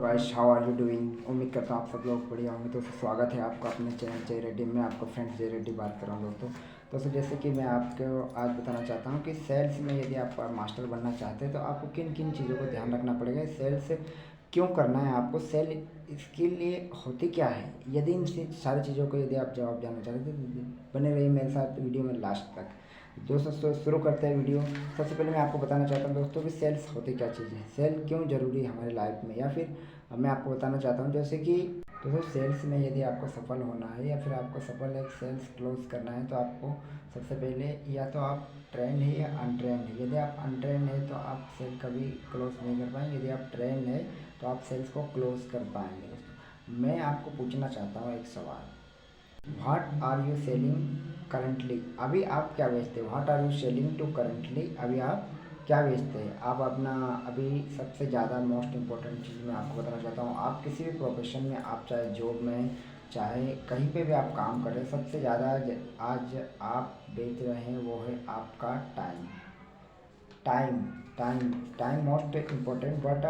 Guys, how are you doing. उम्मीद करता हूँ आप सब लोग बढ़िया होंगे। दोस्तों, स्वागत है आपका अपने चैनल जय रेड्डी में। आपका फ्रेंड जय रेड्डी बात कर रहा हूँ। दोस्तों जैसे कि मैं आपको आज बताना चाहता हूँ कि सेल्स में यदि आप मास्टर बनना चाहते हैं तो आपको किन किन चीज़ों को ध्यान रखना पड़ेगा। सेल्स क्यों करना है आपको, सेल इसके लिए होती क्या है। यदि इन सारी चीज़ों को यदि आप जवाब जानना चाहते हैं तो बने रहिए मेरे साथ वीडियो में लास्ट तक। दोस्तों शुरू करते हैं वीडियो। सबसे पहले मैं आपको बताना चाहता हूँ दोस्तों कि सेल्स होती क्या चीज़ है, सेल क्यों ज़रूरी है हमारी लाइफ में। या फिर मैं आपको बताना चाहता हूँ जैसे कि दोस्तों सेल्स में यदि आपको सफल होना है या फिर आपको सफल एक सेल्स क्लोज करना है तो आपको सबसे पहले या तो आप ट्रेंड है या अनट्रेंड है। यदि आप अनट्रेंड है तो आप सेल कभी क्लोज नहीं कर पाएंगे। यदि आप ट्रेंड है तो आप सेल्स को क्लोज कर पाएंगे। दोस्तों मैं आपको पूछना चाहता हूँ एक सवाल, what are you selling currently. अभी आप क्या बेचते हो। What are you selling to currently, अभी आप क्या बेचते हैं। आप अपना अभी सबसे ज़्यादा मोस्ट इम्पोर्टेंट चीज़ मैं आपको बताना चाहता हूँ। आप किसी भी प्रोफेशन में, आप चाहे जॉब में चाहे कहीं पे भी आप काम करें, सबसे ज़्यादा आज आप बेच रहे हैं वो है आपका time. Time time time most important, but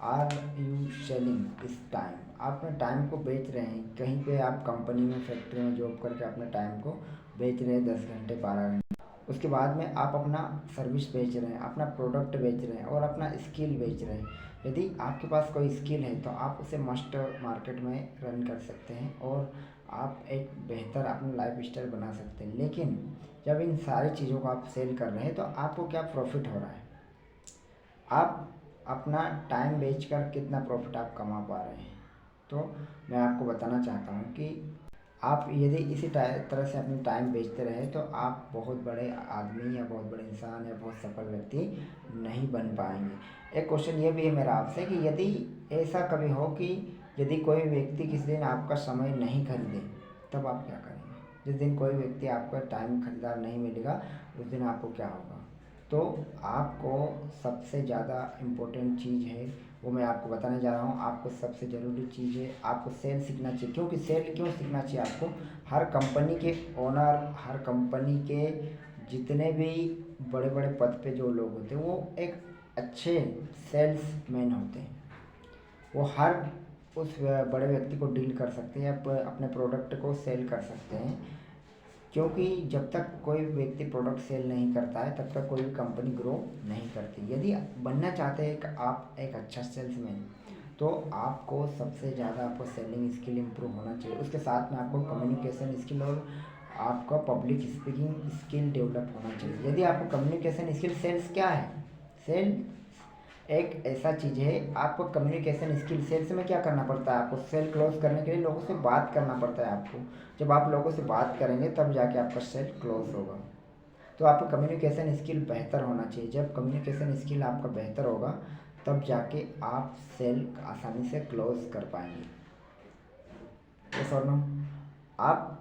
are you selling इस टाइम। आप अपने टाइम को बेच रहे हैं। कहीं पे आप कंपनी में, फैक्ट्री में जॉब करके अपने टाइम को बेच रहे हैं 10 घंटे 12 घंटे। उसके बाद में आप अपना सर्विस बेच रहे हैं, अपना प्रोडक्ट बेच रहे हैं और अपना स्किल बेच रहे हैं। यदि आपके पास कोई स्किल है तो आप उसे मस्ट मार्केट में रन कर सकते हैं और आप एक बेहतर अपना लाइफ स्टाइल बना सकते हैं। लेकिन जब इन सारी चीज़ों को आप सेल कर रहे हैं तो आपको क्या प्रॉफिट हो रहा है। आप अपना टाइम बेचकर कितना प्रॉफिट आप कमा पा रहे हैं। तो मैं आपको बताना चाहता हूँ कि आप यदि इसी तरह से अपनी टाइम बेचते रहे तो आप बहुत बड़े आदमी या बहुत बड़े इंसान या बहुत सफल व्यक्ति नहीं बन पाएंगे। एक क्वेश्चन ये भी है मेरा आपसे कि यदि ऐसा कभी हो कि यदि कोई व्यक्ति किसी दिन आपका समय नहीं खरीदे तब आप क्या करेंगे। जिस दिन कोई व्यक्ति आपका टाइम खरीदार नहीं मिलेगा उस दिन आपको क्या होगा। तो आपको सबसे ज़्यादा इम्पोर्टेंट चीज़ है वो मैं आपको बताने जा रहा हूँ। आपको सबसे ज़रूरी चीज़ है आपको सेल सीखना चाहिए। क्योंकि सेल क्यों सीखना चाहिए आपको, हर कंपनी के ओनर, हर कंपनी के जितने भी बड़े बड़े पद पे जो लोग होते हैं वो एक अच्छे सेल्समैन होते हैं। वो हर उस बड़े व्यक्ति को डील कर सकते हैं, अपने प्रोडक्ट को सेल कर सकते हैं। क्योंकि जब तक कोई व्यक्ति प्रोडक्ट सेल नहीं करता है तब तक कोई भी कंपनी ग्रो नहीं करती। यदि बनना चाहते हैं कि आप एक अच्छा सेल्समैन तो आपको सबसे ज़्यादा आपको सेलिंग स्किल इम्प्रूव होना चाहिए। उसके साथ में आपको कम्युनिकेशन स्किल और आपका पब्लिक स्पीकिंग स्किल डेवलप होना चाहिए। यदि आपको कम्युनिकेशन स्किल, सेल्स क्या है, सेल एक ऐसा चीज़ है। आपको कम्युनिकेशन स्किल, सेल्स में क्या करना पड़ता है, आपको सेल क्लोज करने के लिए लोगों से बात करना पड़ता है। आपको जब आप लोगों से बात करेंगे तब जाके आपका सेल क्लोज होगा। तो आपका कम्युनिकेशन स्किल बेहतर होना चाहिए। जब कम्युनिकेशन स्किल आपका बेहतर होगा तब जाके आप सेल आसानी से क्लोज कर पाएंगे। यस और नो।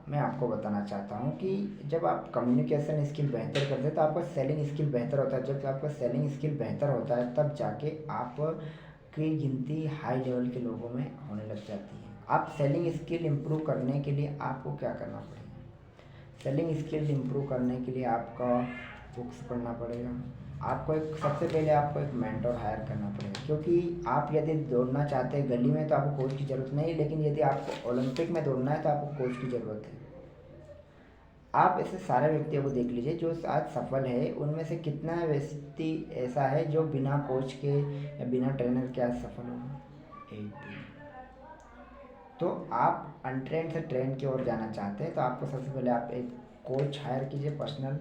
मैं आपको बताना चाहता हूँ कि जब आप कम्युनिकेशन स्किल बेहतर करते हैं तो आपका सेलिंग स्किल बेहतर होता है। जब आपका सेलिंग स्किल बेहतर होता है तब जाके आपकी गिनती हाई लेवल के लोगों में होने लग जाती है। आप सेलिंग स्किल इम्प्रूव करने के लिए आपको क्या करना पड़ेगा। सेलिंग स्किल इम्प्रूव करने के लिए आपका बुक्स पढ़ना पड़ेगा। आपको एक सबसे पहले आपको एक मेंटर हायर करना पड़ेगा। क्योंकि आप यदि दौड़ना चाहते हैं गली में तो आपको कोच की ज़रूरत नहीं, लेकिन यदि आपको ओलंपिक में दौड़ना है तो आपको कोच की ज़रूरत है। आप ऐसे सारे व्यक्तियों को देख लीजिए जो आज सफल है, उनमें से कितना व्यक्ति ऐसा है जो बिना कोच के या बिना ट्रेनर के आज सफल होगा, एक भी। तो आप अनट्रेंड से ट्रेंड की ओर जाना चाहते हैं तो आपको सबसे पहले आप एक कोच हायर कीजिए पर्सनल।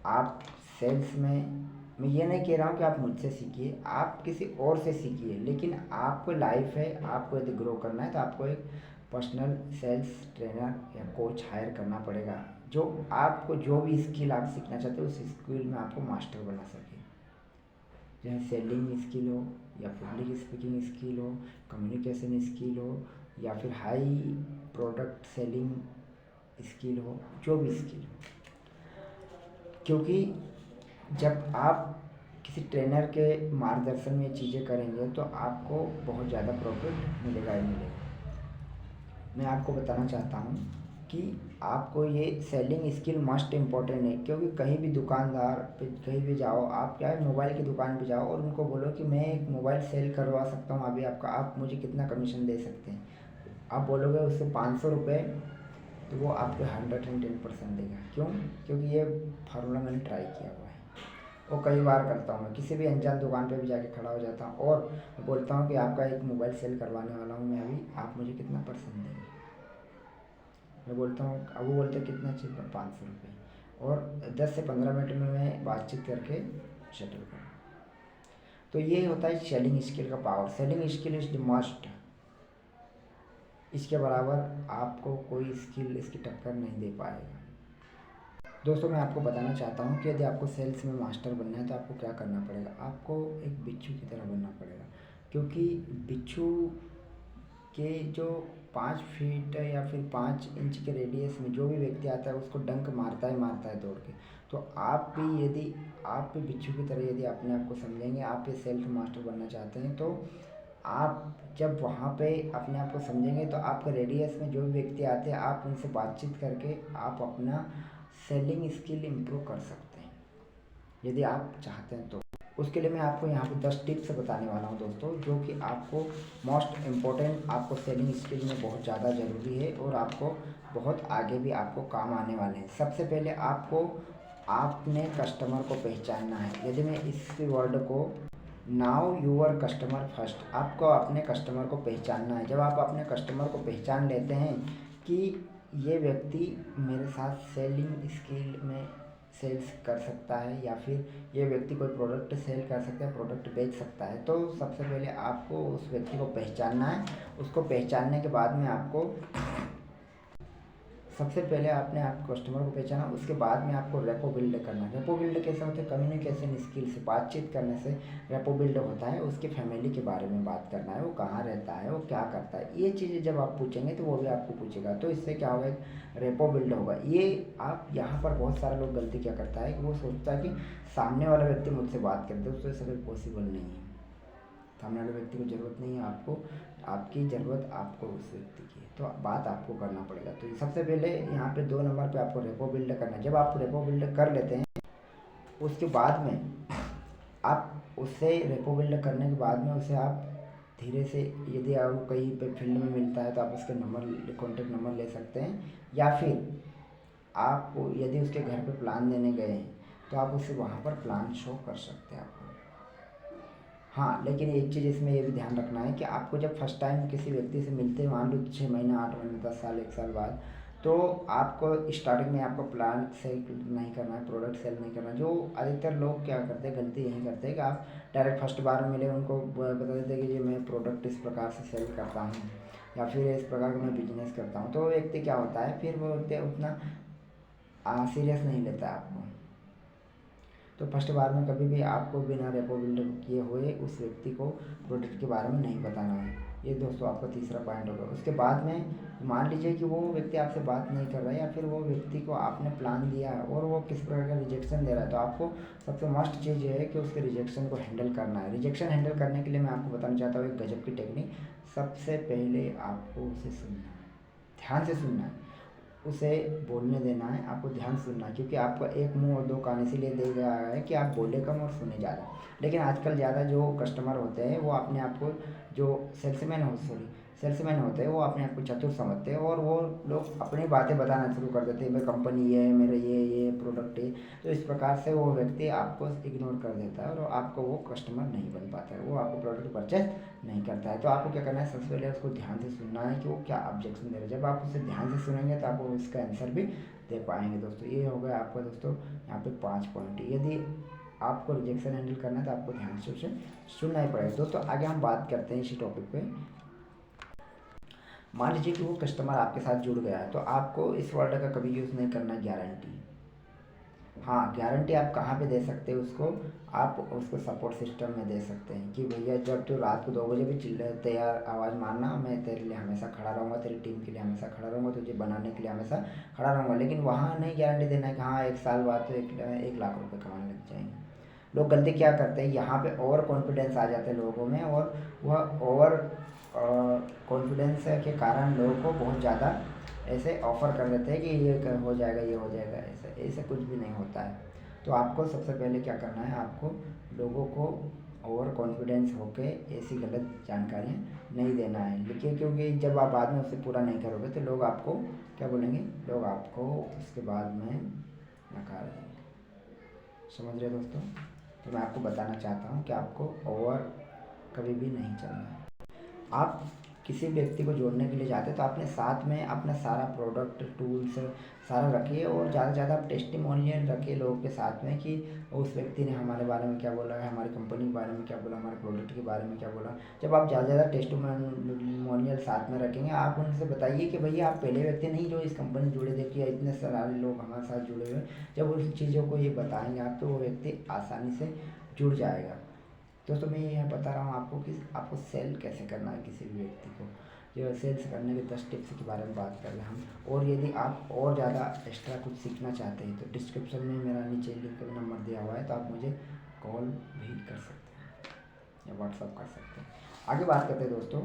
आप सेल्स में, मैं ये नहीं कह रहा हूँ कि आप मुझसे सीखिए, आप किसी और से सीखिए। लेकिन आपको लाइफ है, आपको यदि ग्रो करना है तो आपको एक पर्सनल सेल्स ट्रेनर या कोच हायर करना पड़ेगा जो आपको जो भी स्किल आप सीखना चाहते हो उस स्किल में आपको मास्टर बना सके। चाहे सेलिंग स्किल हो या पब्लिक स्पीकिंग स्किल हो, कम्युनिकेशन स्किल हो या फिर हाई प्रोडक्ट सेलिंग स्किल हो, जो भी स्किल हो। क्योंकि जब आप किसी ट्रेनर के मार्गदर्शन में चीज़ें करेंगे तो आपको बहुत ज़्यादा प्रॉफिट मिलेगा ही मिलेगा। मैं आपको बताना चाहता हूँ कि आपको ये सेलिंग स्किल मस्ट इम्पॉर्टेंट है, क्योंकि कहीं भी दुकानदार पे कहीं भी जाओ, आप क्या है मोबाइल की दुकान पे जाओ और उनको बोलो कि मैं एक मोबाइल सेल करवा सकता हूँ अभी आपका, आप मुझे कितना कमीशन दे सकते हैं। आप बोलोगे उससे 500 रुपये, तो वो आपको 110% देगा। क्यों? क्योंकि ये फार्मूला मैंने ट्राई किया हुआ है और कई बार करता हूँ। मैं किसी भी अनजान दुकान पे भी जाके खड़ा हो जाता हूँ और बोलता हूँ कि आपका एक मोबाइल सेल करवाने वाला हूँ मैं अभी, आप मुझे कितना परसेंट देंगे। मैं बोलता हूँ, अब वो बोलते हैं कितना चाहिए, 500 रुपये, और 10 से 15 मिनट में मैं बातचीत करके शटल करूँ। तो ये होता है सेलिंग स्किल का power. Selling skill is the must. इसके बराबर आपको कोई स्किल इसकी टक्कर नहीं दे पाएगा। दोस्तों मैं आपको बताना चाहता हूँ कि यदि आपको सेल्स में मास्टर बनना है तो आपको क्या करना पड़ेगा। आपको एक बिच्छू की तरह बनना पड़ेगा, क्योंकि बिच्छू के जो 5 फीट या फिर 5 इंच के रेडियस में जो भी व्यक्ति आता है उसको डंक मारता है दौड़ के। तो आप भी यदि आप भी बिच्छू की तरह यदि अपने आप को समझेंगे, आप ये सेल्फ मास्टर बनना चाहते हैं, तो आप जब वहाँ पे अपने आप को समझेंगे तो आपके रेडियस में जो भी व्यक्ति आते हैं आप उनसे बातचीत करके आप अपना सेलिंग स्किल इम्प्रूव कर सकते हैं, यदि आप चाहते हैं तो। उसके लिए मैं आपको यहाँ पे 10 टिप्स बताने वाला हूँ दोस्तों, जो कि आपको मोस्ट इम्पोर्टेंट, आपको सेलिंग स्किल में बहुत ज़्यादा ज़रूरी है और आपको बहुत आगे भी आपको काम आने वाले हैं। सबसे पहले आपको आपने कस्टमर को पहचानना है। यदि मैं इस वर्ड को, नाउ यूअर कस्टमर फर्स्ट, आपको अपने कस्टमर को पहचानना है। जब आप अपने कस्टमर को पहचान लेते हैं कि ये व्यक्ति मेरे साथ सेलिंग स्किल में सेल्स कर सकता है या फिर ये व्यक्ति कोई प्रोडक्ट सेल कर सकता है, प्रोडक्ट बेच सकता है, तो सबसे पहले आपको उस व्यक्ति को पहचानना है। उसको पहचानने के बाद में आपको सबसे पहले आपने आप कस्टमर को पहचाना, उसके बाद में आपको रेपो बिल्ड करना है। रेपो बिल्ड कैसे होता है? कम्युनिकेशन स्किल से, बातचीत करने से रेपो बिल्ड होता है। उसकी फैमिली के बारे में बात करना है, वो कहाँ रहता है, वो क्या करता है, ये चीज़ें जब आप पूछेंगे तो वो भी आपको पूछेगा, तो इससे क्या होगा, रेपो बिल्ड होगा। ये आप यहाँ पर बहुत सारे लोग गलती क्या करता है कि वो सोचता है कि सामने वाला व्यक्ति मुझसे बात करते, उससे सभी पॉसिबल नहीं है। सामने वाले व्यक्ति को ज़रूरत नहीं है आपको, आपकी ज़रूरत आपको उस व्यक्ति की है, तो बात आपको करना पड़ेगा। तो सबसे पहले यहाँ पे 2 नंबर पे आपको रेपो बिल्ड करना है। जब आप रेपो बिल्ड कर लेते हैं, उसके बाद में आप उससे रेपो बिल्ड करने के बाद में उसे आप धीरे से, यदि आपको कहीं पे फील्ड में मिलता है तो आप उसके नंबर, कॉन्टेक्ट नंबर ले सकते हैं, या फिर आप यदि उसके घर पे प्लान देने गए हैं तो आप उससे वहाँ पर प्लान शो कर सकते हैं आपको। हाँ, लेकिन एक चीज़ इसमें ये भी ध्यान रखना है कि आपको जब फर्स्ट टाइम किसी व्यक्ति से मिलते हैं, मान लो 6 महीना, 8 महीने, 10 साल, 1 साल बाद, तो आपको स्टार्टिंग में आपको प्लान सेल नहीं करना है, प्रोडक्ट सेल नहीं करना है। जो अधिकतर लोग क्या करते हैं, गलती यही करते हैं कि आप डायरेक्ट फर्स्ट बार में मिले उनको बता देते हैं कि ये मैं प्रोडक्ट इस प्रकार से सेल करता हूँ या फिर इस प्रकार का मैं बिजनेस करता हूँ। तो व्यक्ति क्या होता है, फिर वो व्यक्ति उतना सीरियस नहीं लेता आपको। तो फर्स्ट बार में कभी भी आपको बिना रेपो बिल्ड किए हुए उस व्यक्ति को प्रोडक्ट के बारे में नहीं बताना है। ये दोस्तों आपका तीसरा पॉइंट होगा। उसके बाद में मान लीजिए कि वो व्यक्ति आपसे बात नहीं कर रहा है, या फिर वो व्यक्ति को आपने प्लान दिया है और वो किस प्रकार का रिजेक्शन दे रहा है, तो आपको सबसे मस्ट चीज़ ये है कि उसके रिजेक्शन को हैंडल करना है। रिजेक्शन हैंडल करने के लिए मैं आपको बताना चाहता हूँ एक गजब की टेक्निक। सबसे पहले आपको उसे सुनना है, ध्यान से सुनना है, उसे बोलने देना है, आपको ध्यान सुनना है, क्योंकि आपका एक मुंह और 2 कान इसीलिए दे गया है कि आप बोले कम और सुने ज़्यादा। लेकिन आजकल ज़्यादा जो कस्टमर होते हैं वो अपने आप को, जो सेल्समैन होते हैं, वो अपने आप को चतुर समझते हैं और वो लोग अपनी बातें बताना शुरू कर देते हैं, मेरी कंपनी ये है, मेरे ये प्रोडक्ट है। तो इस प्रकार से वो व्यक्ति आपको इग्नोर कर देता है और आपको वो कस्टमर नहीं बन पाता है, वो आपको प्रोडक्ट परचेज नहीं करता है। तो आपको क्या करना है, सबसे पहले उसको ध्यान से सुनना है कि वो क्या ऑब्जेक्शन दे रहा है। जब आप उसे ध्यान से सुनेंगे तो आपको उसका आंसर भी दे पाएंगे। दोस्तों ये हो गया आपका दोस्तों यहाँ पे 5 पॉइंट। यदि आपको रिजेक्शन हैंडल करना है तो आपको ध्यान से उसे सुनना ही पड़ेगा। दोस्तों आगे हम बात करते हैं इसी टॉपिक पे। मान लीजिए कि वो कस्टमर आपके साथ जुड़ गया है, तो आपको इस वर्ड का कभी यूज़ नहीं करना, गारंटी। हाँ, गारंटी आप कहाँ पे दे सकते हैं उसको, आप उसको सपोर्ट सिस्टम में दे सकते हैं कि भैया जब तो रात को 2 बजे भी चिल्ला तैयार आवाज़ मारना, मैं तेरे लिए हमेशा खड़ा रहूँगा, तेरी टीम के लिए हमेशा खड़ा रहूँगा, तुझे बनाने के लिए हमेशा खड़ा रहूँगा। लेकिन वहाँ नहीं गारंटी देना है कि हाँ 1 साल बाद तो 1 लाख रुपये कमाने लग जाएंगे। लोग गलती क्या करते हैं, यहाँ पे ओवर कॉन्फिडेंस आ जाते हैं लोगों में, और वह ओवर कॉन्फिडेंस के कारण लोगों को बहुत ज़्यादा ऐसे ऑफ़र कर देते हैं कि हो जाएगा, ये हो जाएगा, ऐसे ऐसे कुछ भी नहीं होता है। तो आपको सबसे पहले क्या करना है, आपको लोगों को ओवर कॉन्फिडेंस होके ऐसी गलत जानकारियाँ नहीं देना है, लेकिन क्योंकि जब आप बाद में उसे पूरा नहीं करोगे तो लोग आपको क्या बोलेंगे, लोग आपको उसके बाद में नकार देंगे। समझ रहे दोस्तों? तो मैं आपको बताना चाहता हूँ कि आपको ओवर कभी भी नहीं चलना है। आप किसी व्यक्ति को जोड़ने के लिए जाते हैं तो अपने साथ में अपना सारा प्रोडक्ट टूल्स सारा रखिए, और ज़्यादा से ज़्यादा आप टेस्टिमोनियल रखिए लोगों के साथ में कि उस व्यक्ति ने हमारे बारे में क्या बोला है, हमारी कंपनी के बारे में क्या बोला, हमारे प्रोडक्ट के बारे में क्या बोला। जब आप ज़्यादा से ज़्यादा टेस्टिमोनियल साथ में रखेंगे, आप उनसे बताइए कि भैया आप पहले व्यक्ति नहीं जो इस कंपनी से जुड़े, देखिए इतने सारे लोग हमारे साथ जुड़े हुए। जब उन चीज़ों को ये बताएंगे आप, तो वो व्यक्ति आसानी से जुड़ जाएगा। दोस्तों मैं यह बता रहा हूँ आपको कि आपको सेल कैसे करना है किसी भी व्यक्ति को। जो सेल्स करने के 10 टिप्स के बारे में बात कर रहे हैं हम। और यदि आप और ज़्यादा एक्स्ट्रा कुछ सीखना चाहते हैं तो डिस्क्रिप्शन में मेरा नीचे लिंक नंबर दिया हुआ है, तो आप मुझे कॉल भी कर सकते हैं या व्हाट्सअप कर सकते हैं। आगे बात करते हैं दोस्तों,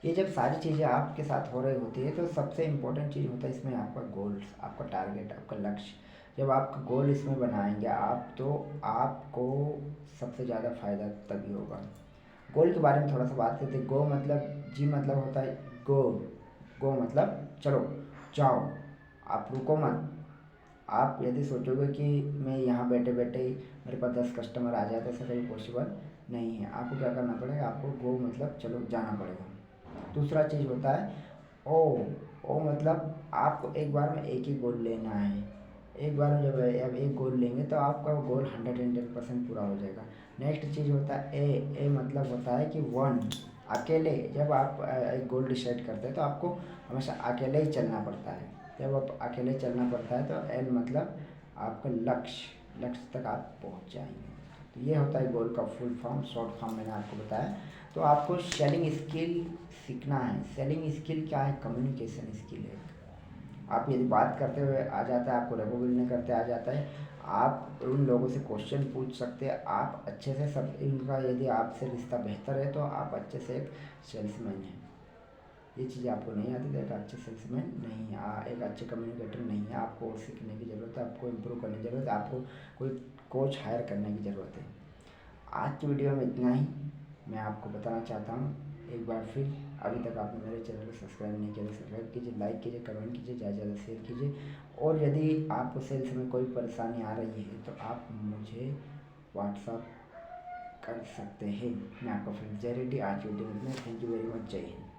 ये जब सारी चीज़ें आपके साथ हो रही होती है तो सबसे इम्पोर्टेंट चीज़ होता है इसमें आपका गोल्स, आपका टारगेट, आपका लक्ष्य। जब आपका गोल इसमें बनाएंगे आप, तो आपको सबसे ज़्यादा फ़ायदा तभी होगा। गोल के बारे में थोड़ा सा बात करते हैं। गो मतलब, जी मतलब होता है गो। गो मतलब चलो, जाओ, आप रुको मत। आप यदि सोचोगे कि मैं यहाँ बैठे बैठे ही मेरे पास 10 कस्टमर आ जाए, तो ऐसा कभी पॉसिबल नहीं है। आपको क्या करना पड़ेगा, आपको गो मतलब चलो जाना पड़ेगा। दूसरा चीज़ होता है ओ। ओ मतलब आपको एक बार में एक ही गोल लेना है। एक बार में जब अब एक गोल लेंगे तो आपका गोल 110% पूरा हो जाएगा। नेक्स्ट चीज़ होता है ए। ए मतलब होता है कि वन, अकेले। जब आप एक गोल डिसाइड करते हैं तो आपको हमेशा अकेले ही चलना पड़ता है। जब आप अकेले चलना पड़ता है तो एल मतलब आपका लक्ष्य, लक्ष्य तक आप पहुंच जाएंगे। तो ये होता है गोल का फुल फॉर्म, शॉर्ट फॉर्म मैंने आपको बताया। तो आपको सेलिंग स्किल सीखना है। सेलिंग स्किल क्या है, कम्युनिकेशन स्किल है। आप यदि बात करते हुए आ जाता है, आपको रेपो बिल्डिंग करते आ जाता है, आप उन लोगों से क्वेश्चन पूछ सकते हैं, आप अच्छे से सब इनका यदि आपसे रिश्ता बेहतर है तो आप अच्छे से एक सेल्समैन हैं। ये चीज़ आपको नहीं आती तो एक अच्छे सेल्समैन नहीं है, एक अच्छे कम्युनिकेटर नहीं है। आपको और सीखने की ज़रूरत है, आपको इम्प्रूव करने की ज़रूरत है, आपको कोई कोच हायर करने की ज़रूरत है। आज की वीडियो में इतना ही। मैं आपको बताना चाहता हूँ एक बार फिर, अभी तक आपने मेरे चैनल को सब्सक्राइब नहीं किया तो सब्सक्राइब कीजिए, लाइक कीजिए, कमेंट कीजिए, ज़्यादा से ज़्यादा शेयर कीजिए। और यदि आपको सेल्स में कोई परेशानी आ रही है तो आप मुझे व्हाट्सअप कर सकते हैं। मैं आपका फ्रेंड जय रेड्डी। आज वीडियो में थैंक यू वेरी मच। जय हिंद।